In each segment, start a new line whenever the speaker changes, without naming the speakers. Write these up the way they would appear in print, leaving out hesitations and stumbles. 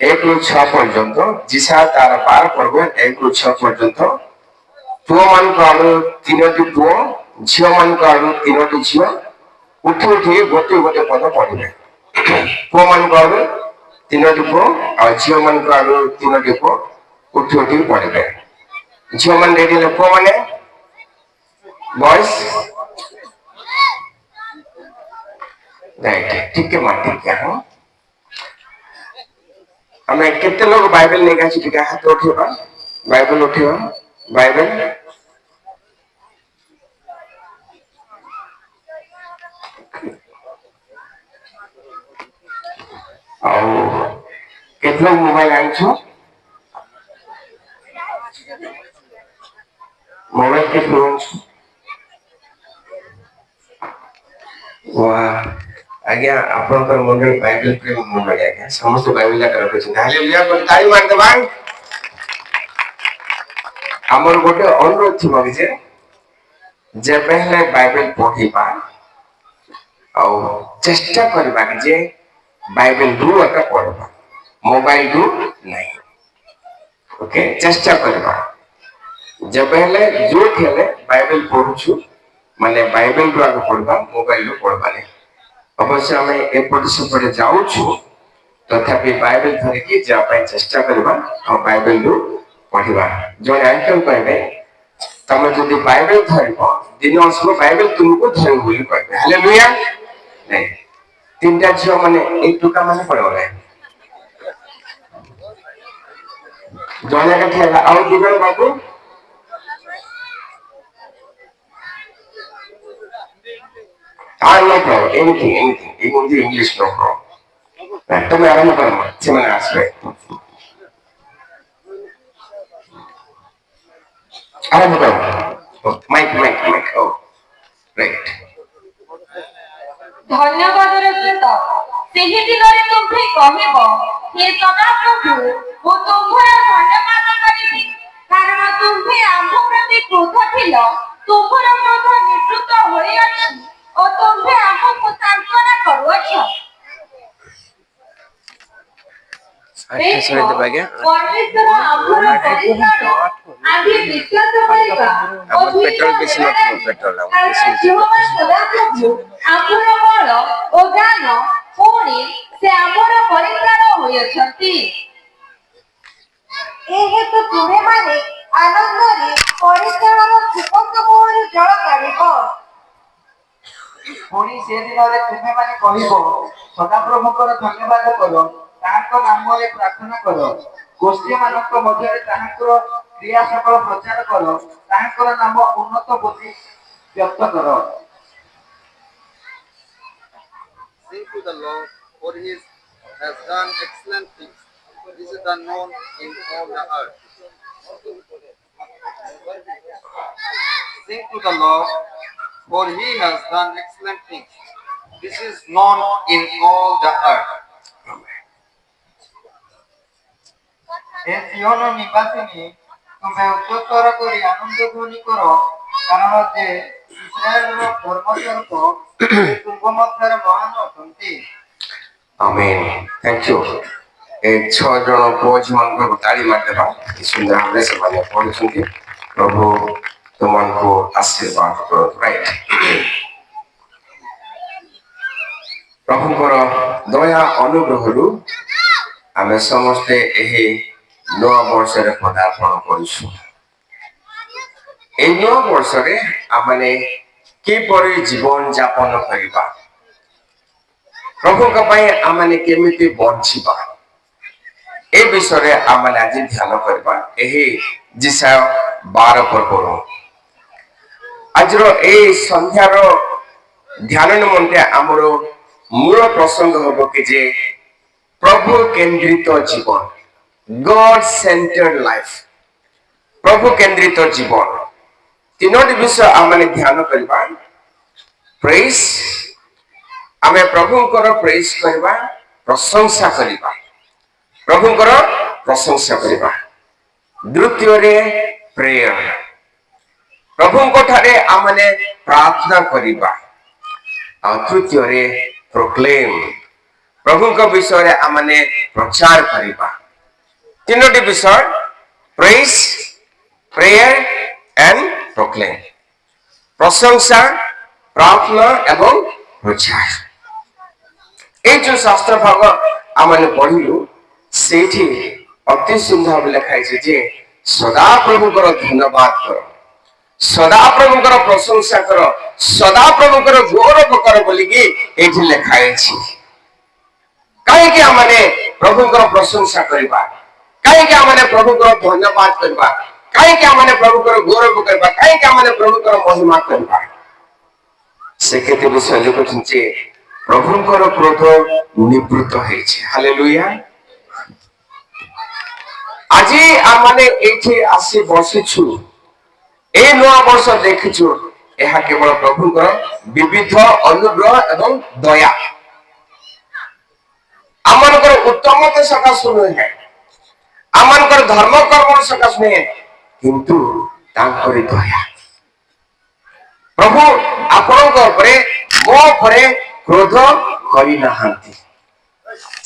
एक रु 6 पर्यंत जिसा तार 12 पर्व 1 रु 6 पर्यंत पुओ मान आड़ू 3टी पुओ झील मान आड़ू 3टी झील उठी उठी गोटे गोटे पद पढ़े पुओ मान आड़ू 3टी पुओ और झील मान आड़ू 3टी पुओ उठी उठी पढ़े झील मान रेडी ले पुओ माने बॉयज राइट ठीक है मार ठीक है हां हमें कितने लोग बाइबल नहीं गए ठीक है हाथ उठेगा बाइबल उठेगा बाइबल और कितने मोबाइल आई छो मोबाइल के फोन वाह आज्ञा आपनकर मंडल बाइबल प्रेम मंडल आज्ञा समस्त बाइबल का रखछ हालेलुया को ताली मार दबा हमर गोटे अनुरोध थिबो जे पहले बाइबल पढ़िबा और चेष्टा करबा जे बाइबल रु का पढ़बा मोबाइल रु नहीं ओके चेष्टा करबा जब पहले जो खेले बाइबल पढ़ुछु माने बाइबल रु आगे पढ़बा मोबाइल रु पढ़बा नहीं अवश्य हमें एपट सेपट जाऊछु तथापि बाइबल धरिकी जा पाए चेष्टा करबा और बाइबल रु पढ़िबा जो अंकल कहबे तमे जदि बाइबल धरिबो दिन असो बाइबल तुमको धरि बोली कहबे हालेलुया नहीं तीनटा झियो माने एक टुका माने पड़ो रे जोने का खेला और दुगन बाबू no problem anything English no problem तुम आराम करो सिमन आसरे आराम करो माइक ओ राइट
धन्यवाद रचित ସେହି ଦିନରେ ତୁମ୍ଭେ କହିବ ହେ ସଦାପ୍ରଭୁ ମୁଁ ତୁମ୍ଭର ଧନ୍ୟବାଦ କରିବି କାରଣ ତୁମ୍ଭେ ଆମ୍ଭ ପ୍ରତି କ୍ରୋଧ ଥିଲ ତୁମ୍ଭର କ୍ରୋଧ ନିବୃତ୍ତ ହୋଇଅଛି ଓ ତୁମ୍ଭେ ଆମକୁ ସାନ୍ତ୍ୱନା କରୁଅଛ ପରମେଶ୍ୱର ଆମ୍ଭର ପରିଶ୍ରମ ଆମ୍ଭେ ବିଶ୍ୱାସ କରିବା ଓ ଯେହୋବା ସଦାପ୍ରଭୁ ଆମ୍ଭର ବଳ ଓ ଜ୍ଞାନ ପୁଣି ସେ ଆମ୍ଭର ପରିତ୍ରାଣ ହୋଇଅଛନ୍ତି
ଏ ହେତୁ ତୁମେମାନେ ଆନନ୍ଦରେ ପରିତ୍ରାଣର କୂପ ମୁହଁରୁ ଜଳ କାଢ଼ିବ
ପୁଣି ସେ ଦିନରେ ତୁମେମାନେ କହିବ ସଦାପ୍ରଭୁଙ୍କର ଧନ୍ୟବାଦ କର ତାଙ୍କ ନାମରେ ପ୍ରାର୍ଥନା କର ଗୋଷ୍ଠୀମାନଙ୍କ ମଧ୍ୟରେ ତାହାଙ୍କର କ୍ରିୟା ସକଳ ପ୍ରଚାର କର ତାହାଙ୍କର ନାମ ଉନ୍ନତ ବୋଲି ବ୍ୟକ୍ତ କର
Sing to the Lord, for He has done excellent things. This is known in all the earth. Sing to the Lord, for He has done excellent things. This is known in all the earth.
ଏ ସିଓନ ନିବାସିନୀ ତୁମେ ଉଚ୍ଚସ୍ୱର କରି ଆନନ୍ଦ ଧ୍ୱନି କର କାରଣ ଯେ ଇସ୍ରାଏଲର ଧର୍ମସ୍ୱରୂପ ତୁମ ମଧ୍ୟରେ ମହାନ ଅଛନ୍ତି
आमेन थैंक यू ए 6 जण कोच मान को ताली मार देबा कि सुंदर हमरे से माने पढ़ुछंती प्रभु तुमन को आशीर्वाद करो राइट प्रभु को दया अनुग्रह रु आमे समस्ते एही नव वर्ष रे पदार्पण करिसु ए नव वर्ष रे आमने के परि जीवन यापन करिबा प्रभु का पाए आमने केमिति बंचिबा ए विषय रे आमने आज ध्यान करबा एही जिसा 12 पर्व आज रो ए संध्या रो ध्यान निमंते हमरो मूल प्रसंग होबो कि जे प्रभु केंद्रित जीवन गॉड सेंटर्ड लाइफ प्रभु केंद्रित जीवन तीनोटी विषय आमने ध्यान करबा प्रेज आमे प्रभुंकर प्रेज करबा प्रशंसा करबा प्रभुंकर प्रशंसा करबा द्वितीय रे प्रेयर प्रभुंको ठारे आमने प्रार्थना करबा और तृतीय रे प्रोक्लेम प्रभु को विषय रे आमने प्रचार करिबा तीनोटी विषय प्रेज प्रेयर एंड प्रोक्लेम प्रशंसा प्रार्थना एवं प्रचार ए जो शास्त्र भाग आमने पढ़िलु सेठी अति सुंदर लिखाई छे जे सदा प्रभु को धन्यवाद करो सदा प्रभु को प्रशंसा करो सदा प्रभु को गौरव करो बोली कि एठी लिखाई छे काहे कि आमने प्रभु को प्रशंसा करबा काहे कि आमने प्रभु को धन्यवाद करबा काहे कि आमने प्रभु को गौरव करबा काहे कि आमने प्रभु को महिमा करबा से केते विषय लिखुछन जे प्रभु को क्रोध निवृत्त होइछे हालेलुया आज आमने एठी आसी बसिछु ए नया वर्ष देखिछु यह केवल प्रभु को विविध अनुग्रह एवं दया आमनकर उत्तमता सकाश नुहे है आमनकर धर्म कर्म सकाश नुहे किंतु तांकरी दया प्रभु आपनक उपरे मो उपरे क्रोध करि नाहंती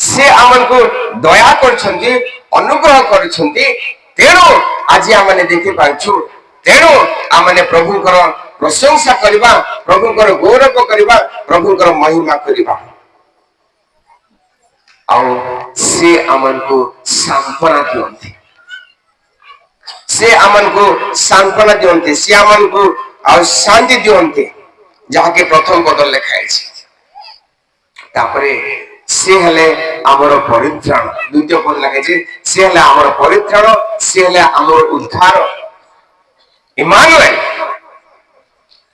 से आमनकु दया करछंती अनुग्रह करछंती तेणु आज आमने देखि पाछु तेणु आमने प्रभु को प्रशंसा करबा प्रभु को गौरव करबा प्रभु को महिमा करबा आउ से अमन को सांत्वना दियंती से अमन को सांत्वना दियंती से अमन को आउ शांति दियंती जहा के प्रथम पद लिखाई छै तापरे से हले हमर परित्राण द्वितीय पद लिखाई छै से हले हमर परित्राण से हले हमर उद्धार इमानुएल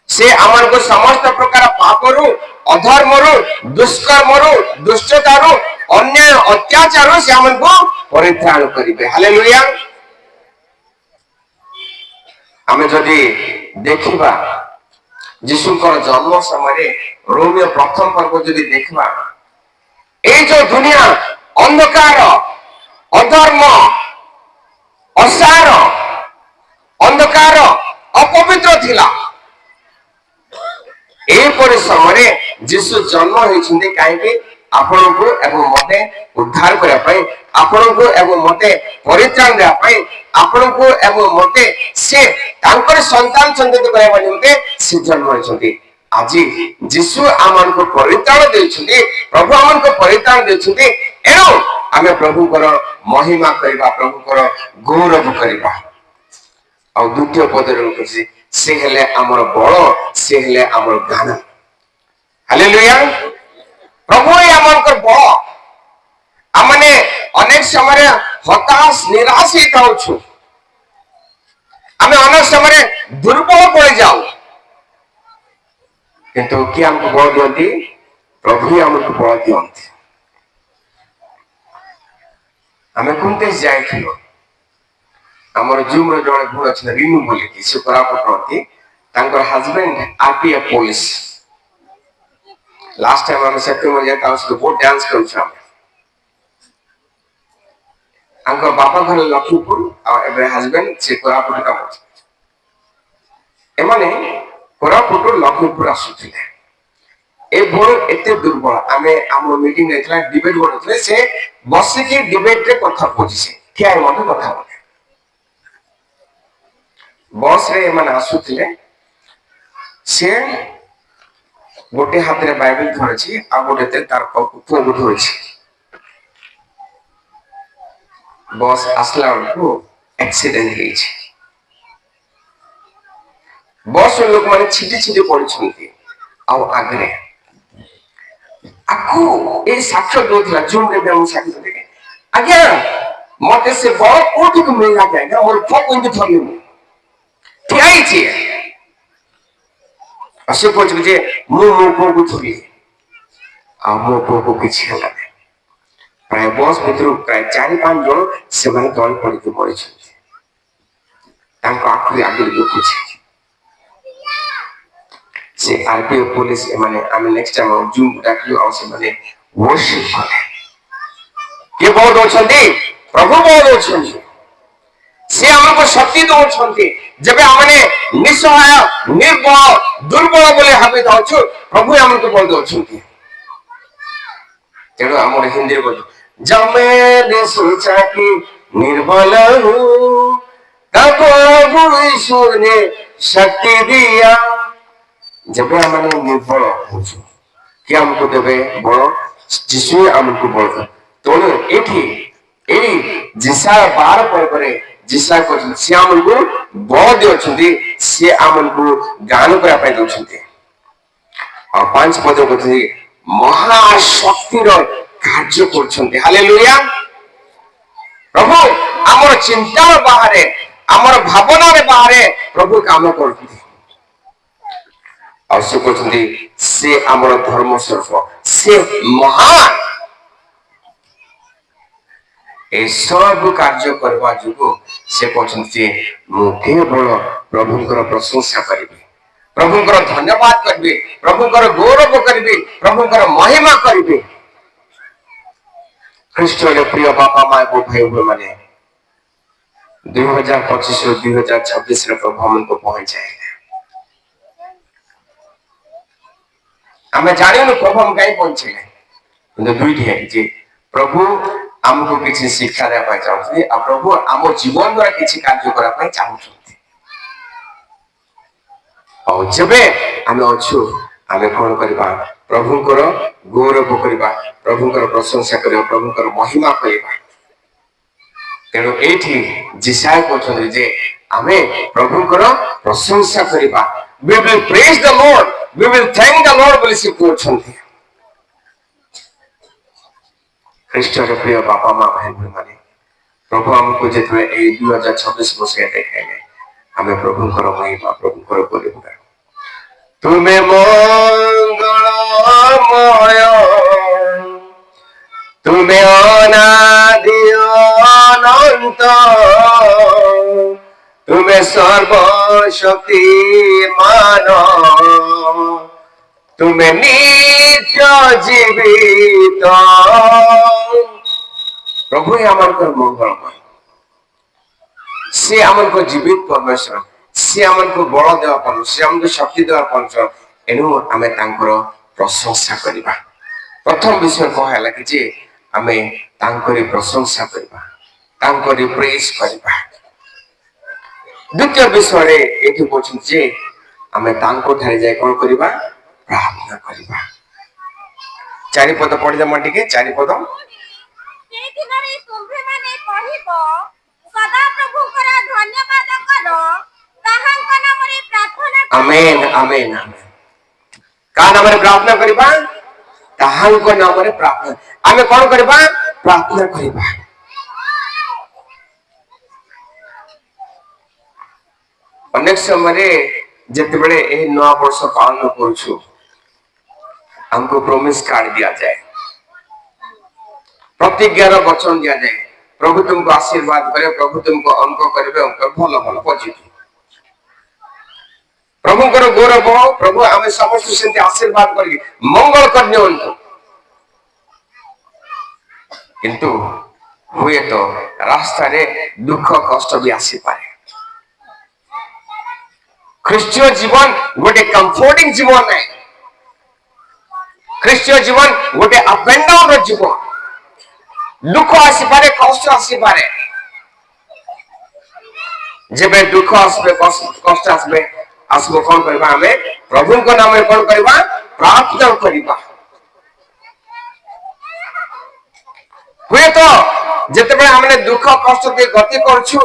से अमन को समस्त प्रकार पापरु अधर्मरु दुष्कर्मरु दुष्टतारु अन्याय अत्याचार से हमन को परित्राण करिवे हालेलुया हमें जदि देखिबा यीशुकर जन्म समय रोमियो प्रथम पर्व जदि देखिबा ए जो दुनिया अंधकार अधर्म असार अंधकार अपवित्र थिला ए पर समय यीशु जन्म होइछिंदे काहेकि आपण को एवं मते उद्धार करबा पई आपण को एवं मते परित्राण देबा पई आपण को एवं मते से तांकर संतान संतति करबा निमते से जन्म होइछन्ती आज यीशु आमन को परित्राण देछन्ती प्रभु आमन को परित्राण देछन्ती एनो आमे प्रभु को महिमा करबा प्रभु को गौरव करबा और द्वितीय पदरे कहछि से हेले हमर बळ से हेले हमर गान हालेलुया प्रभु आमनकर बळ आमने अनेक समय हताश निराश होताउछु आमे अनेक समय दुर्बल पड़ जाऊ किंतु कि हमको बळ दियंती प्रभु हमको बळ दियंती आमे कुंते जाइथिलो हमर जूम रे जणे भूल अछि रिनु बोली कि से कोरापुट रहती तांकर husband RPF police last time हम सेप्टेम्बर जाता उसको बहुत डांस करू छ अंकर बापा घर लखीपुर और एबे हस्बैंड से कोरापुट का बोल ए माने कोरापुट लखीपुर आसुथिले ए बोल एते दुर्बल आमे हमर मीटिंग नेतला डिबेट होतले से बसे के डिबेट रे कथा पोछि से क्या मते कथा बोले बस रे मन आसुथिले से गोटे हाथ रे बाइबल धरछि आ गोटे ते तार पुओ को धरछि बस आसला को एक्सीडेंट हेछि बस लोक माने छिटी छिटी पड़छन्ती आ आगरे आकु ए साक्ष्य दोथला जूम रे हम साक्ष्य देखे आज्ञा मते से बहुत कोठी को मिल जाएगा और फक उनके थली ठियाई छी असे पछ जे मु को थली आ मु को किछि हला प्राय बस भितर प्राय 4-5 जन से माने तळ पड़ी के मरि छी तांको आखि आगे देखुछि से आरपीएफ पुलिस माने आमे नेक्स्ट टाइम जूम डाकलु आ से माने वर्शिप करे के बहुत अछंती प्रभु बहुत अछंती से हमको शक्ति दौछन्ती जबे हमने निस्सहाय निर्बल दुर्बल बोले भाबे दउछु प्रभु हमको बल दउछन्ती तेणु आम हिंदी बोल जब मैंने सोचा कि निर्बल हूँ तब प्रभु यीशु ने शक्ति दिया। जब आम निर्बल हो कि आमको देवे बल जीशु आमको बल तेणु ये जिसा 12 पर्व जिसा सी आमको बल दे सी आमको गान करने दौरान और 5 पद कहते महाशक्तिर कार्य कर हालेलुया। प्रभु आमर चिंता बाहर आमर भावना बाहर प्रभु काम करते और से आमर धर्म स्वरूप से महान ए सब कार्य करवा जो से कहते केवल प्रभुंकर प्रशंसा करी प्रभुंकर धन्यवाद करी प्रभुंकर गौरव करी प्रभुंकर महिमा करी। ख्रीष्ट प्रिय बापा माँ को भाई हुए मैंने 2025 ରୁ 2026 प्रभु हमको पहुंचाए आम जान प्रभु हम कहीं पहुंचे कि दुईटी है जी प्रभु आमको किसी शिक्षा देवाई चाहते आ प्रभु आम जीवन द्वारा किसी कार्य करने चाहते और जब आम अच्छु आम कौन करवा प्रभुंकर गौरव करवा प्रभुंकर प्रशंसा करवा प्रभुंकर महिमा करवा। तेणु ये जिसाय कहते जे आमे प्रभुंकर प्रशंसा करवा we will praise the Lord we will thank the Lord बोली से कहते ख्रीष्ट प्रिय बापा माँ बहन माने प्रभु हमको जितने 2026 वर्ष देखे हमें प्रभुंकर महिमा प्रभुंकर गौरव तुम्हें मंगलमय तुम्हें अनादि अनंत तुम्हें सर्वशक्तिमान तुम्हें नित्य जीवित प्रभु ही आमको मंगलमय से आमको जीवित परमेश्वर सी आमको बल देवा परमेश्वर सी आमको शक्ति देवा परमेश्वर एणु आम प्रशंसा करवा। प्रथम विषय कहला कि आम प्रशंसा करवा प्रेज करवा। द्वितीय विषय ये कहते आम जाए कौन करवा प्रार्थना करवा। 4 पद पढ़ीदेमा टे 4 पद आमेन आमेन आमेन का नाम रे प्रार्थना करबा ताहांको नाम रे प्रार्थना आमे कोन करबा प्रार्थना करबा। अनेक समय जते बेले ए नया वर्ष पालन करूछु हमको प्रॉमिस कार्ड दिया जाए प्रतिज्ञार वचन दिया जाए प्रभु तुमको आशीर्वाद करे प्रभु तुमको अंक करेंगे अंक भल भल पॉजिटिव प्रभुंकर गौरव हो प्रभु आम समस्त से आशीर्वाद कर मंगल करने किंतु हुए तो रास्ता रे दुख कष्ट भी आसी पारे। ख्रीष्टीय जीवन गोटे कंफर्टिंग जीवन है। ख्रीष्टीय जीवन गोटे अप एंड डाउन जीवन दुख आसी पारे कष्ट आसी पारे जब दुख आसबे कष्ट आसबे आसबो कौन करबा हमें प्रभु को नाम में कौन करबा प्रार्थना करबा। हुए तो जते बेले हमने दुख कष्ट के गति करछु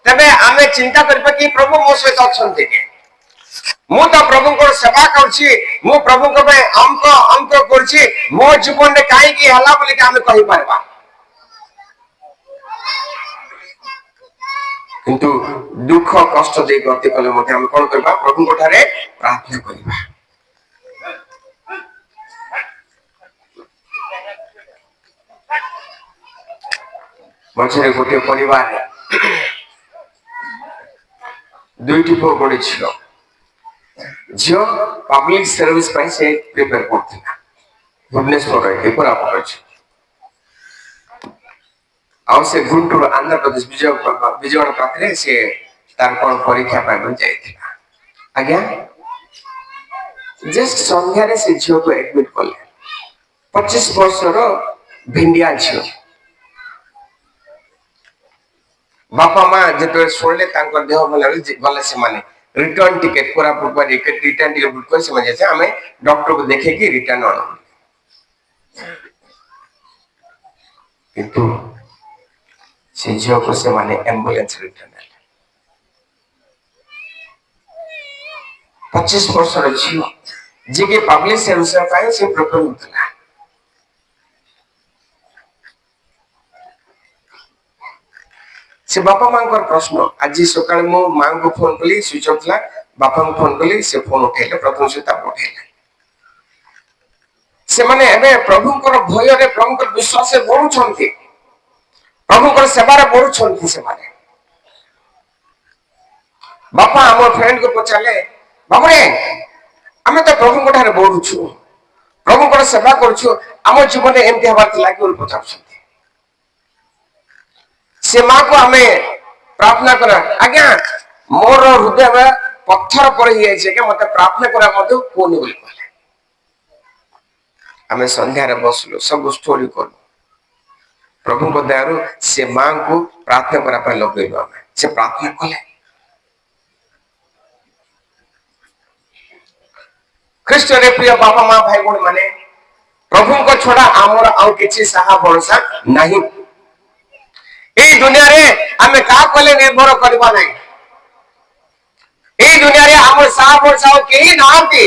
तबे हमें चिंता करबा कि प्रभु मो सहित अछंती के मु तो प्रभु को सेवा करछि मु प्रभु को पे हमको करछि मो जीवन रे काई की हला बोली के हमें कहि परबा किंतु दुख कष्ट दे गति कले मते हम कोन करबा प्रभु कोठारे प्रार्थना करबा। मझे गोटे परिवार दुईटी पुओ गोटे झियो झियो पब्लिक सर्विस ପାଇଁ से प्रिपेयर करथिला भुवनेश्वर रे कोरापुट अछि आ से गुंटूर आंध्र प्रदेश विजयवाड़ा पाखरे से तार कोन परीक्षा पाइबन जायथिला आज्ञा जस्ट संध्या रे से झियो को एडमिट करले 25 ବର୍ଷର ଭିଣ୍ଡିଆ ଝିଅ। ବାପା ମା ଯେତେବେଳେ ଶୁଣିଲେ ତାଙ୍କର ଦେହ ଭଲ ଗଲେ, ସେମାନେ return ticket Koraput return ticket book କରି ସେମାନେ ଯାଇছে ଆମେ ଡକ୍ଟରକୁ ଦେଖେଇକି ରିଟର୍ନ ଆଣୁ। କିନ୍ତୁ ସେ ଝିଅକୁ ସେମାନେ ଆମ୍ବୁଲାନ୍ସ ରିଟର୍ନ ହେଲେ। 25 ବର୍ଷର ଝିଅ ଯିଏକି ପବ୍ଲିକ ସେବା ପାଇଁ ସେ ପ୍ରିପେୟାର ହେଉଥିଲା। ସେ ବାପା ମାଙ୍କର ପ୍ରଶ୍ନ, ଆଜି ସକାଳେ ମୁଁ ମାଙ୍କୁ ଫୋନ କଲି, ସୁଇଚ ଅଫ୍ ଥିଲା, ବାପାଙ୍କୁ ଫୋନ କଲି, ସେ ଫୋନ ଉଠେଇଲେ, ପ୍ରଥମ ସହିତ ଉଠେଇଲେ। ସେମାନେ ଏବେ ପ୍ରଭୁଙ୍କର ଭୟରେ, ପ୍ରଭୁଙ୍କର ବିଶ୍ୱାସରେ ବଢୁଛନ୍ତି, ପ୍ରଭୁଙ୍କର ସେବାରେ ବଢୁଛନ୍ତି। ସେମାନେ ବାପା ଆମ ଫ୍ରେଣ୍ଡକୁ ପଚାରିଲେ, ବାବୁରେ ଆମେ ତ ପ୍ରଭୁଙ୍କ ଠାରେ ବଢୁଛୁ, ପ୍ରଭୁଙ୍କର ସେବା କରୁଛୁ, ଆମ ଜୀବନରେ ଏମିତି ହେବାର ଥିଲା କି ବୋଲି ପଚାରୁଛନ୍ତି। ସେ ମାକୁ ଆମେ ପ୍ରାର୍ଥନା କରା, ଆଜ୍ଞା ମୋର ହୃଦୟ ପଥର ପରି ହେଇଯାଇଛି, ଆଜ୍ଞା ମତେ ପ୍ରାର୍ଥନା କରା ମଧ୍ୟ କୁହନି ବୋଲି କହିଲେ। ଆମେ ସନ୍ଧ୍ୟାରେ ବସିଲୁ, ସବୁ ଷ୍ଟୋରି କଲୁ। ପ୍ରଭୁଙ୍କ ଦୟାରୁ ସେ ମାଙ୍କୁ ପ୍ରାର୍ଥନା କରିବା ପାଇଁ ଲଗେଇଲୁ। ଆମେ ସେ ପ୍ରାର୍ଥନା କଲେ। ଖ୍ରୀଷ୍ଟରେ ପ୍ରିୟ ବାପା ମା ଭାଇ ଭଉଣୀ ମାନେ, ପ୍ରଭୁଙ୍କ ଛଡା ଆମର ଆଉ କିଛି ସାହା ଭରସା ନାହିଁ। এই দুনিয়াରେ ଆମେ କାହା କଲେ ନିର୍ଭର କରିବା ନାହିଁ। এই ଦୁନିଆରେ ଆମର ସାହା ଭରସା ଆଉ କେହି ନାହାନ୍ତି।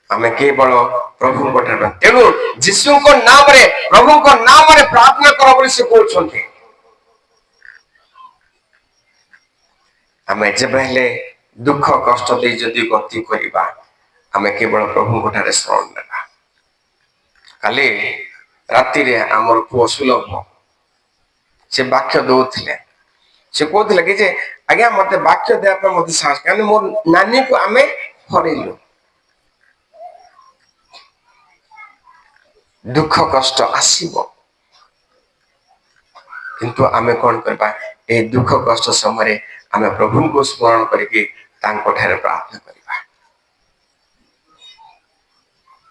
ଆମେ କେବଳ ପ୍ରଭୁଙ୍କ ଠାରେ। ତେଣୁ ଯୀଶୁଙ୍କ ନାମରେ, ପ୍ରଭୁଙ୍କ ନାମରେ ପ୍ରାର୍ଥନା କର ବୋଲି ସେ କହୁଛନ୍ତି। ଆମେ ଯେବେ ହେଲେ ଦୁଃଖ କଷ୍ଟ ଦେଇ ଯଦି ଗତି କରିବା, ଆମେ କେବଳ ପ୍ରଭୁଙ୍କ ଠାରେ ଶରଣ ନେବା। କାଲି ରାତିରେ ଆମର ପୁଅ ସୁଲଭ ସେ ବାକ୍ୟ ଦଉଥିଲେ। ସେ କହୁଥିଲେ କି ଯେ ଆଜ୍ଞା ମତେ ବାକ୍ୟ ଦେବା ପାଇଁ ମତେ ସାହସ, କାରଣ ମୋ ନାନୀକୁ ଆମେ ହରେଇଲୁ। ଦୁଃଖ କଷ୍ଟ ଆସିବ, କିନ୍ତୁ ଆମେ କଣ କରିବା, এই ଦୁଃଖ କଷ୍ଟ ସମୟରେ ଆମେ ପ୍ରଭୁଙ୍କୁ ସ୍ମରଣ କରିକି ତାଙ୍କ ଠାରେ ପ୍ରାର୍ଥନା କରିବା।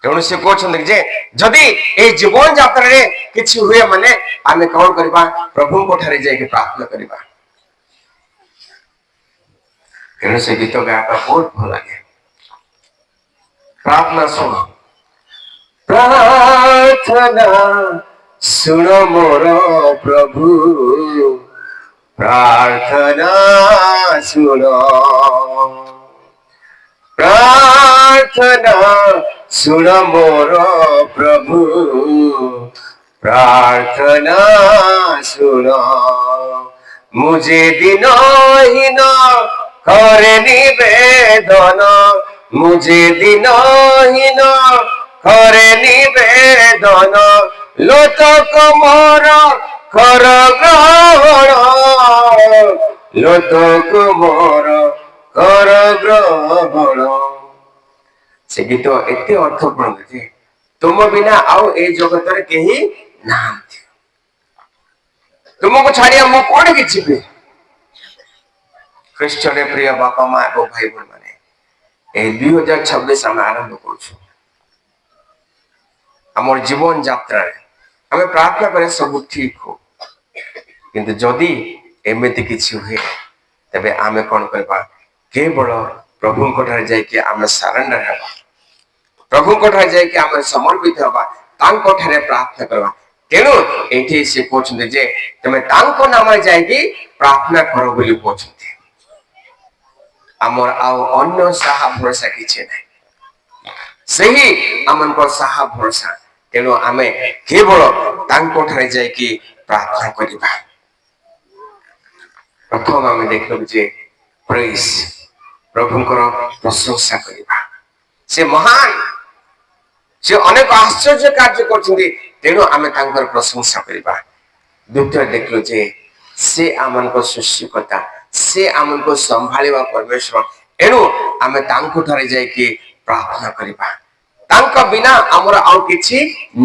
ତେଣୁ ସେ କହୁଛନ୍ତି ଯେ ଯଦି এই ଜୀବନ ଯାତ୍ରାରେ କିଛି ହୁଏ ମାନେ ଆମେ କଣ କରିବା, ପ୍ରଭୁଙ୍କ ଠାରେ ଯାଇକି ପ୍ରାର୍ଥନା କରିବା। ତେଣୁ ସେ ଗୀତ ଗାଇବା ବହୁତ ଭଲ ଲାଗେ। ପ୍ରାର୍ଥନା ଶୁଣ, ପ୍ରାର୍ଥନା ଶୁଣ ମୋର ପ୍ରଭୁ, ପ୍ରାର୍ଥନା ଶୁଣ, ପ୍ରାର୍ଥନା ଶୁଣ ମୋର ପ୍ରଭୁ, ପ୍ରାର୍ଥନା ଶୁଣ। ମୁଁ ଯେ ଦିନହୀନ করে নিবেদন, ମୁଁ ଯେ ଦିନହୀନ করে নিবেদন, লোতক মোর কর গ্রহণ, লোতক মোর কর গ্রহণ। ସେ ଗୀତ ଏତେ ଅର୍ଥପୂର୍ଣ୍ଣ ଯେ ତୁମ ବିନା ଆଉ ଏଇ ଜଗତରେ କେହି ନାହାନ୍ତି। ତୁମକୁ ଛାଡିଆ ମୁଁ କୋଉଠିକି ଯିବି? ଖ୍ରୀଷ୍ଟରେ ପ୍ରିୟ ବାପା ମା ଏବଂ ଭାଇ ଭଉଣୀ ମାନେ, এই 2026 ଆମେ ଆରମ୍ଭ କରୁଛୁ। ଆମର ଜୀବନ ଯାତ୍ରାରେ ଆମେ ପ୍ରାର୍ଥନା କରିବା ସବୁ ଠିକ ହଉ, କିନ୍ତୁ ଯଦି ଏମିତି କିଛି ହୁଏ ତେବେ ଆମେ କଣ କରିବା, କେବଳ ପ୍ରଭୁଙ୍କ ଠାରେ ଯାଇକି ଆମେ ସରେଣ୍ଡର ହେବା, ପ୍ରଭୁଙ୍କ ଠାରେ ଯାଇକି ଆମେ ସମର୍ପିତ ହେବା, ତାଙ୍କ ଠାରେ ପ୍ରାର୍ଥନା କରିବା। ତେଣୁ ଏଇଠି ସେ କହୁଛନ୍ତି ଯେ ତମେ ତାଙ୍କ ନାମରେ ଯାଇକି ପ୍ରାର୍ଥନା କର ବୋଲି କହୁଛନ୍ତି। ଆମର ଆଉ ଅନ୍ୟ ସାହା ଭରସା କିଛି ନାହିଁ, ସେହି ଆମଙ୍କର ସାହା ଭରସା। ତେଣୁ ଆମେ କେବଳ ତାଙ୍କ ଠାରେ ଯାଇକି ପ୍ରାର୍ଥନା କରିବା। ପ୍ରଥମ ଆମେ ଦେଖିଲୁ ଯେ ପ୍ରେଜ, ପ୍ରଭୁଙ୍କର ପ୍ରଶଂସା କରିବା। ସେ ମହାନ, ସେ ଅନେକ ଆଶ୍ଚର୍ଯ୍ୟ କାର୍ଯ୍ୟ କରୁଛନ୍ତି, ତେଣୁ ଆମେ ତାଙ୍କର ପ୍ରଶଂସା କରିବା। ଦ୍ୱିତୀୟ ଦେଖିଲୁ ଯେ ସେ ଆମଙ୍କ ସୃଷ୍ଟିକର୍ତ୍ତା, ସେ ଆମକୁ ସମ୍ଭାଳିବା ପରମେଶ୍ୱର। ଏଣୁ ଆମେ ତାଙ୍କ ଠାରେ ଯାଇକି ପ୍ରାର୍ଥନା କରିବା। ତାଙ୍କ ବିନା ଆମର ଆଉ କିଛି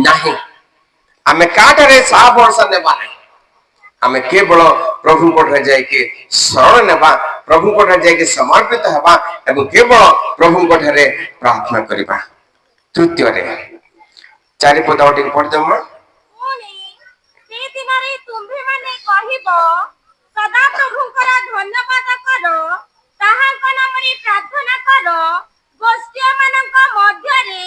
ନାହିଁ। ଆମେ କାହାଠାରେ ସାହା ଭରସା ନେବା ନାହିଁ, ଆମେ କେବଳ ପ୍ରଭୁଙ୍କ ଠାରେ ଯାଇକି ଶରଣ ନେବା, ପ୍ରଭୁଙ୍କ ଠାରେ ଯାଇକି ସମର୍ପିତ ହେବା ଏବଂ କେବଳ ପ୍ରଭୁଙ୍କ ଠାରେ ପ୍ରାର୍ଥନା କରିବା। ତୃତୀୟରେ ଚାରିପଦ ଆଉ ଟିକେ ପଢିଦମା।
ପୁଣି ସେ ଦିନରେ ତୁମ୍ଭେମାନେ କହିବ, ସଦା ପ୍ରଭୁଙ୍କର ଧନ୍ୟବାଦ କର, ତାହାଙ୍କ ନାମରେ ପ୍ରାର୍ଥନା କର, ଗୋଷ୍ଠୀମାନଙ୍କ ମଧ୍ୟରେ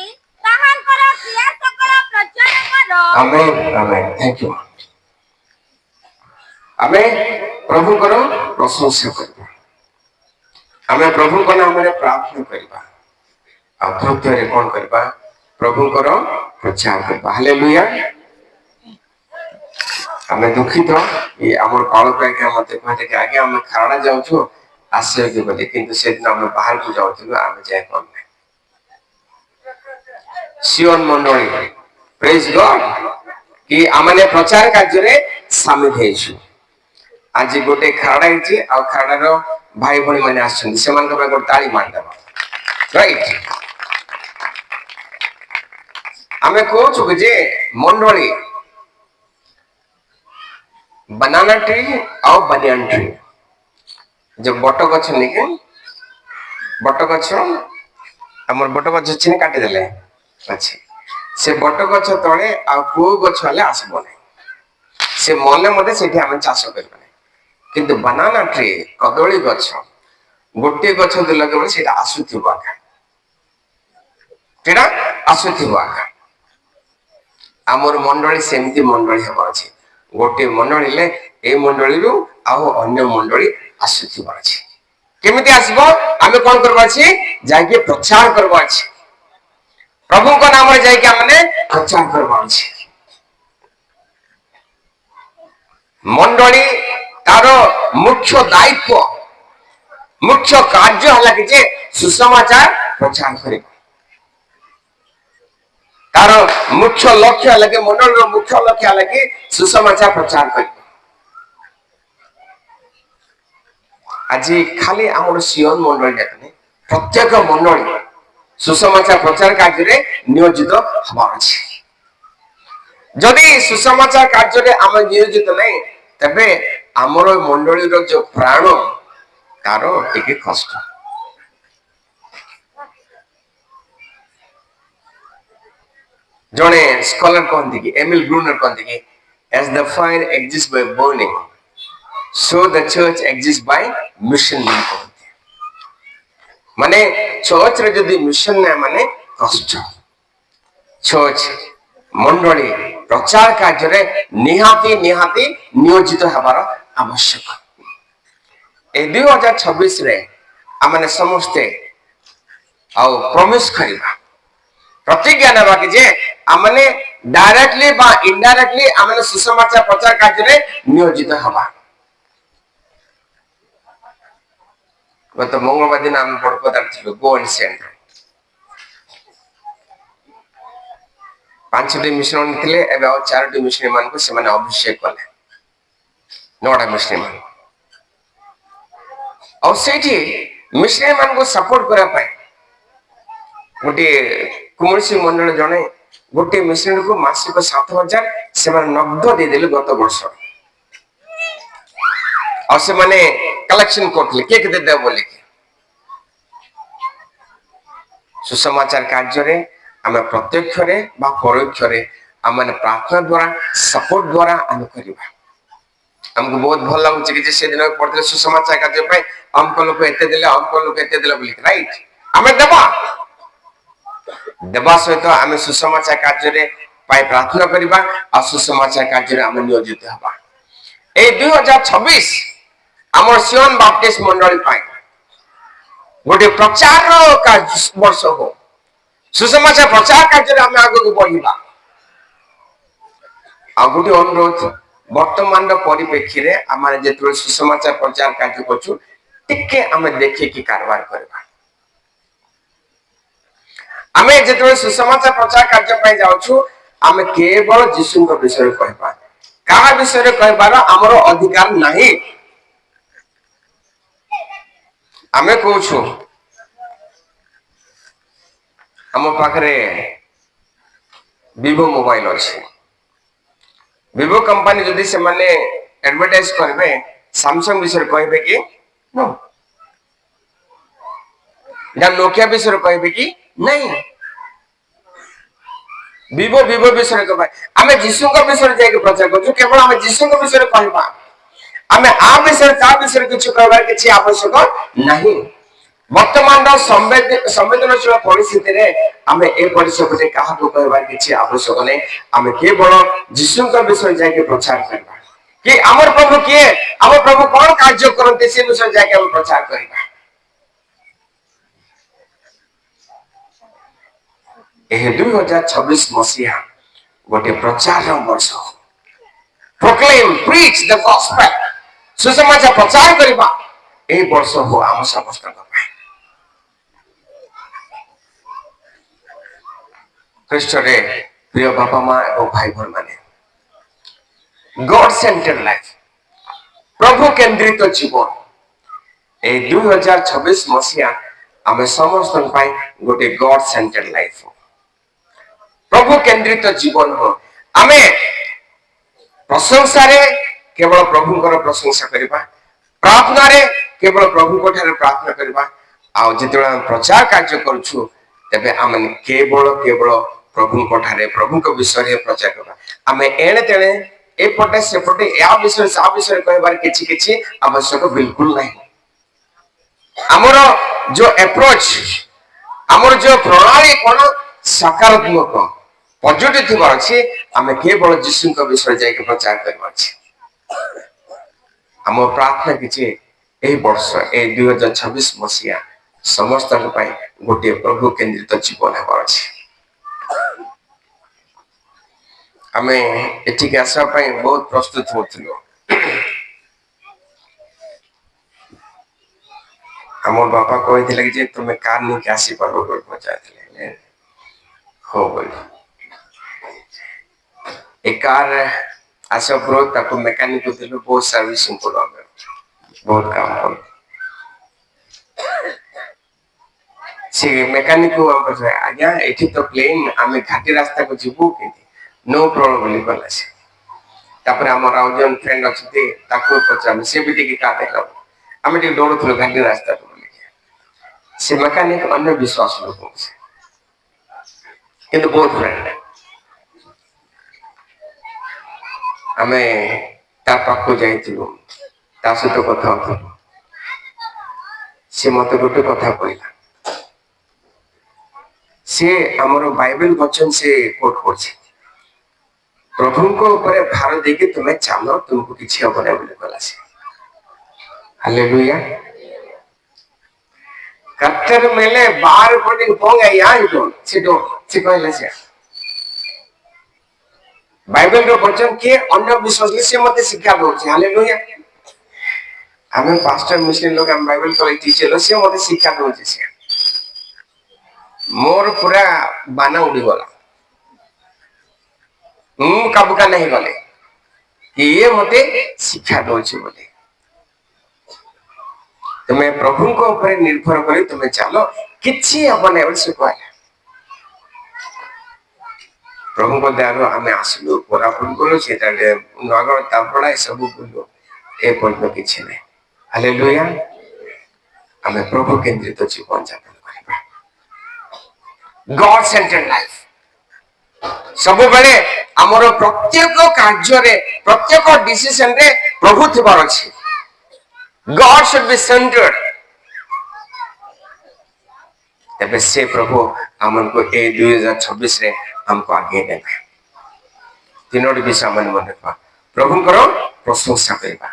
ତାହାଙ୍କର କ୍ରିୟା ସକଳ ପ୍ରଚାର କର।
ଆମେନ୍ ଆମେନ୍ ଥ୍ୟାଙ୍କ ୟୁ। ଆମେ ପ୍ରଭୁଙ୍କର ପ୍ରଶଂସା କରିବା, ଆମେ ପ୍ରଭୁଙ୍କ ନାମରେ ପ୍ରାର୍ଥନା କରିବା, ଆଉ ତୃତୀୟରେ କଣ କରିବା? ପ୍ରଭୁଙ୍କର ପ୍ରଚାର କରିବା। ହାଲେଲୁୟା। ଆମେ ଦୁଃଖିତ ଆମର ପାଳକ ଆଜ୍ଞା ମତେ କହିଲେ କି ଆଜ୍ଞା ଆମେ ଖାରଣା ଯାଉଛୁ ଆସିବାକୁ ବୋଲି, କିନ୍ତୁ ସେଦିନ ଆମେ ବାହାରକୁ ଯାଉଥିଲୁ, ଆମେ ଯାଇପାରୁନାହିଁ। ସିଓନ ମଣ୍ଡଳୀ ପ୍ରେଜ ଗଡ୍ କି ଆମେ ପ୍ରଚାର କାର୍ଯ୍ୟରେ ସାମିଲ ହେଇଛୁ। ଆଜି ଗୋଟେ ଖାରଣା ହେଇଛି, ଆଉ ଖାରଣାର ଭାଇ ଭଉଣୀ ମାନେ ଆସିଛନ୍ତି, ସେମାନଙ୍କ ପାଇଁ ଗୋଟେ ତାଳି ମାରିଦେବା। ରାଇଟ। ଆମେ କହୁଛୁ କି ଯେ ମଣ୍ଡଳୀ ବାନାନା ଟ୍ରି ଆଉ ବାନିଆନ ଟ୍ରି, ଯୋଉ ବଟ ଗଛ ନେଇକି, ବଟ ଗଛ ଆମର ବଟ ଗଛ ଚିନି କାଟିଦେଲେ ଅଛି, ସେ ବଟ ଗଛ ତଳେ ଆଉ କୋଉ ଗଛ ହେଲେ ଆସିବ ନାହିଁ, ସେ ମନେ ମତେ ସେଠି ଆମେ ଚାଷ କରିବା ନାହିଁ। କିନ୍ତୁ ବାନାନା ଟ୍ରି କଦଳୀ ଗଛ ଗୋଟିଏ ଗଛ ଲଗେଇବ ସେଇଟା ଆସୁଥିବ ଆକା, ସେଇଟା ଆସୁଥିବ ଆକା। ଆମର ମଣ୍ଡଳୀ ସେମିତି ମଣ୍ଡଳୀ ହେବା ଅଛି। ଗୋଟିଏ ମଣ୍ଡଳୀରେ ଏଇ ମଣ୍ଡଳୀରୁ ଆଉ ଅନ୍ୟ ମଣ୍ଡଳୀ ଆସୁଥିବ ଅଛି। କେମିତି ଆସିବ? ଆମେ କଣ କରିବା ଅଛି? ଯାଇକି ପ୍ରଚାର କରିବା ଅଛି, ପ୍ରଭୁଙ୍କ ନାମରେ ଯାଇକି ଆମେ ପ୍ରଚାର କରିବା ଅଛି। ମଣ୍ଡଳୀ ତାର ମୁଖ୍ୟ ଦାୟିତ୍ୱ, ମୁଖ୍ୟ କାର୍ଯ୍ୟ ହେଲା କି ଯେ ସୁସମାଚାର ପ୍ରଚାର କରିବା। ତାର ମୁଖ୍ୟ ଲକ୍ଷ୍ୟ ହେଲା କି, ମଣ୍ଡଳୀର ମୁଖ୍ୟ ଲକ୍ଷ୍ୟ ହେଲା କି ସୁସମାଚାର ପ୍ରଚାର କରିବା। ଆଜି ଖାଲି ଆମର ସିଓନ ମଣ୍ଡଳୀ ନାହିଁ, ପ୍ରତ୍ୟେକ ମଣ୍ଡଳୀ ସୁସମାଚାର ପ୍ରଚାର କାର୍ଯ୍ୟରେ ନିୟୋଜିତ ହବାର ଅଛି। ଯଦି ସୁସମାଚାର କାର୍ଯ୍ୟରେ ଆମେ ନିୟୋଜିତ ନାହିଁ, ତେବେ ଆମର ମଣ୍ଡଳୀର ଯୋଉ ପ୍ରାଣ ତାର ଟିକେ କଷ୍ଟ। ଜଣେ ସ୍କଲାର କହନ୍ତି କି, ଏମିଲ ବ୍ରୁନର କହନ୍ତି କି, as the fire exists by burning, so the church exists by mission। ମାନେ ଚର୍ଚ୍ଚରେ ଯଦି ମିଶନ ନାହିଁ ମାନେ କଷ୍ଟ। ଚର୍ଚ୍ଚ ମଣ୍ଡଳୀ ପ୍ରଚାର କାର୍ଯ୍ୟରେ ନିହାତି ନିହାତି ନିୟୋଜିତ ହେବାର ଆବଶ୍ୟକ। এই 2026ରେ ଆମେ ସମସ୍ତେ ଆଉ ପ୍ରମିସ କରିବା, ପ୍ରତିଜ୍ଞା ନେବା କି ଯେ ଆମେ ଡାଇରେକ୍ଟଲି ବା ଇନଡାଇରେକ୍ଟଲି ଆମେ ସୁସମାଚାର ପ୍ରଚାର କାର୍ଯ୍ୟରେ ନିୟୋଜିତ ହେବା। ଗତ ମଙ୍ଗଳବାର ଦିନ ଆମେ ବଡପଦାରେ ଥିଲୁ, ଗୋ ଆଣ୍ଡ ସେଣ୍ଡ 5ଟି ମିଶନ ଥିଲେ, ଏବେ ଆଉ 4ଟି ମିଶନ ମାନଙ୍କୁ ସେମାନେ ଅଭିଷେକ କଲେ, 9ଟା ମିଶନ ମାନ। ଆଉ ସେଇଠି ମିଶନ ମାନଙ୍କୁ ସପୋର୍ଟ କରିବା ପାଇଁ ଗୋଟିଏ କୌଣସି ମଣ୍ଡଳ ଜଣେ ଗୋଟିଏ ମିଶନକୁ ମାସିକ 7,000 ସେମାନେ ନଗଦ ଦେଇଦେଲେ ଗତ ବର୍ଷ। ଆଉ ସେମାନେ କଲେକ୍ସନ କରୁଥିଲେ କିଏ କେତେ ଦେବ ବୋଲିକି। ସୁସମାଚାର କାର୍ଯ୍ୟରେ ଆମେ ପ୍ରତ୍ୟକ୍ଷରେ ବା ପରୋକ୍ଷରେ ଆମେ ପ୍ରାର୍ଥନା ଦ୍ଵାରା ସପୋର୍ଟ ଦ୍ଵାରା ଆମେ କରିବା। ଆମକୁ ବହୁତ ଭଲ ଲାଗୁଛି କି ଯେ ସେଦିନ ପଢିଥିଲେ ସୁସମାଚାର କାର୍ଯ୍ୟ ପାଇଁ ଅମକ ଲୋକ ଏତେ ଦେଲେ, ଅମକ ଲୋକ ଏତେ ଦେଲେ ବୋଲିକି। ରାଇଟ, ଆମେ ଦେବା ସହିତ ଆମେ ସୁସମାଚାର କାର୍ଯ୍ୟରେ ପାଇଁ ପ୍ରାର୍ଥନା କରିବା, ଆଉ ସୁସମାଚାର କାର୍ଯ୍ୟରେ ଆମେ ନିୟୋଜିତ ହେବା। এই 2026 ଆମର ସିଓନ ବାପ୍ଟିଷ୍ଟ ମଣ୍ଡଳୀ ପାଇଁ ଗୋଟେ ପ୍ରଚାର ବର୍ଷ ହଉ, ସୁସମାଚାର ପ୍ରଚାର କାର୍ଯ୍ୟରେ ଆମେ ଆଗକୁ ବଢିବା। ଆଉ ଗୋଟେ ଅନୁରୋଧ, ବର୍ତ୍ତମାନର ପରିପ୍ରେକ୍ଷୀରେ ଆମେ ଯେତେବେଳେ ସୁସମାଚାର ପ୍ରଚାର କାର୍ଯ୍ୟ କରୁଛୁ, ଟିକେ ଆମେ ଦେଖିକି କାରବାର କରିବା। ଆମେ ଯେତେବେଳେ ସୁସମାଚାର ପ୍ରଚାର କାର୍ଯ୍ୟ ପାଇଁ ଯାଉଛୁ, ଆମେ କେବଳ ଯୀଶୁଙ୍କ ବିଷୟରେ କହିବା, କାହା ବିଷୟରେ କହିବାର ଆମର ଅଧିକାର ନାହିଁ। ଆମେ କହୁଛୁ ଆମ ପାଖରେ ଭିଭୋ ମୋବାଇଲ ଅଛି, ଭିଭୋ କମ୍ପାନୀ ଯଦି ସେମାନେ ଆଡଭର୍ଟାଇଜ କରିବେ ସାମସଙ୍ଗ ବିଷୟରେ କହିବେ କି? ନୋକିଆ ବିଷୟରେ କହିବେ କି? ନାହିଁ। विवो विवो विषय कहबा आमे जीसुଙ୍କ विषय जाके प्रचार करछु केवल आमे जीसुଙ୍କ विषय कहबा आमे आ विषय ता विषय किछु कहबार किछि आवश्यक नहीं वर्तमान संवेदनशील परिस्थिति रे आमे ए परिस्थिति कहा को कहबार किछि आवश्यक नहीं आमे केवल जीसुଙ୍କ विषय जाके प्रचार करबा कि हमर प्रभु किए हमर प्रभु कोन कार्य करते से विषय जाके हम प्रचार करबा एहे 2026 मसीहा गोटे प्रचार वर्ष प्रोक्लेम प्रीच द गॉस्पेल सुसमाचार प्रचार करबा ए वर्ष हो हम समस्त ख्रीष्ट रे प्रिय बापा मां और भाई बहन माने गॉड सेंटर्ड लाइफ प्रभु केंद्रित जीवन ए 2026 मसीहा आमे समस्त पाई गोटे गॉड सेंटर्ड लाइफ प्रभु केंद्रित जीवन हो आमे प्रशंसा रे केवल प्रभु को प्रशंसा करबा प्रार्थना रे केवल प्रभु को ठारे प्रार्थना करबा आ जेतला प्रचार कार्य करछु तबे आमे केवल प्रभु को ठारे प्रभु को विषय रे प्रचार करबा आमे एणे तेणे ए पटे से पटे या विषय सा विषय कहबार किछि किछि आवश्यक बिल्कुल नहीं हमर जो अप्रोच हमर जो प्रणाली कोन सकारात्मक पॉजिटिव थिबार अछि आमे केवल जीसु को विषय जाय के प्रचार करबा अछि हम प्रार्थना किछि एही वर्ष ए 2026 मसीहा समस्त पई गोटे प्रभु केंद्रित जीवन हेबार अछि आमे एठी के आशा पई बहुत प्रस्तुत होथिलो हमर बापा कहथिले जे तुमे कार नि के आसी परबो कर पहुंचाथिले हो बोल एक कार आशा प्रो ताको मैकेनिक दिलो बहुत सर्विसिंग को बहुत काम कर से मैकेनिक को हम कहे आज्ञा एठी तो प्लेन आमे घाटी रास्ता को जीवू केति नो प्रॉब्लम बोली कहला से तापर हमर आउजन फ्रेंड अछि ताको पचाम से बिटी के का देखला आमे टी डोरो थलो घाटी रास्ता को बोली से मैकेनिक अन्य विश्वास लोग से किंतु बहुत फ्रेंड आमे ता पाखो जाइथिलु ता सहित कथा होथिलु से मते गोटे कथा कहला से हमरो बाइबल वचन से कोट करछि प्रभु को ऊपर भार देके तुम्हें चालो तुमको किछि होबो नै बोली कहला से हालेलुया कत्तर मेले बार कोटिंग पोंगा यान तो से कहला से बाइबल रो वचन के अन्य विश्वास से मते शिक्षा दोछि हालेलुया हमें पास्टर मुस्लिम लोग हम बाइबल को टीचर से मते शिक्षा दोछि से मोर पूरा बाना उड़ी गला कब का नहीं गले कि ये मते शिक्षा दोछि बोले तुम्हें प्रभु को ऊपर निर्भर करी तुम्हें चलो किछि अपने से कहला प्रभु को दयारो आमे आसलु कोरापुर कोलो सेटा नगर तापड़ा सब बोलो ए पॉइंट किछि नै हालेलुया आमे प्रभु केंद्रित जीवन यापन करबा गॉड सेंटर्ड लाइफ सब बेले हमर प्रत्येक कार्य रे प्रत्येक डिसीजन रे प्रभु थिबार अछि गॉड शुड बी सेंटर्ड तबे से प्रभु हमन को ए 2026 रे हमको आगे देबे तीनोटी विषय मन मन रखबा प्रभु करो प्रशंसा करबा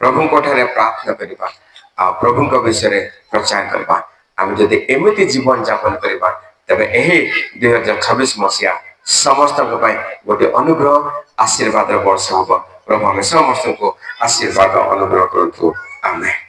प्रभु को ठारे प्रार्थना करबा आ प्रभु को विषय रे प्रचार करबा हम जदि एमिति जीवन यापन करबा तबे एही 2026 मसीहा समस्त को पई गोटे अनुग्रह आशीर्वाद वर्ष होबो प्रभु हम समस्त को आशीर्वाद अनुग्रह करथु आमेन।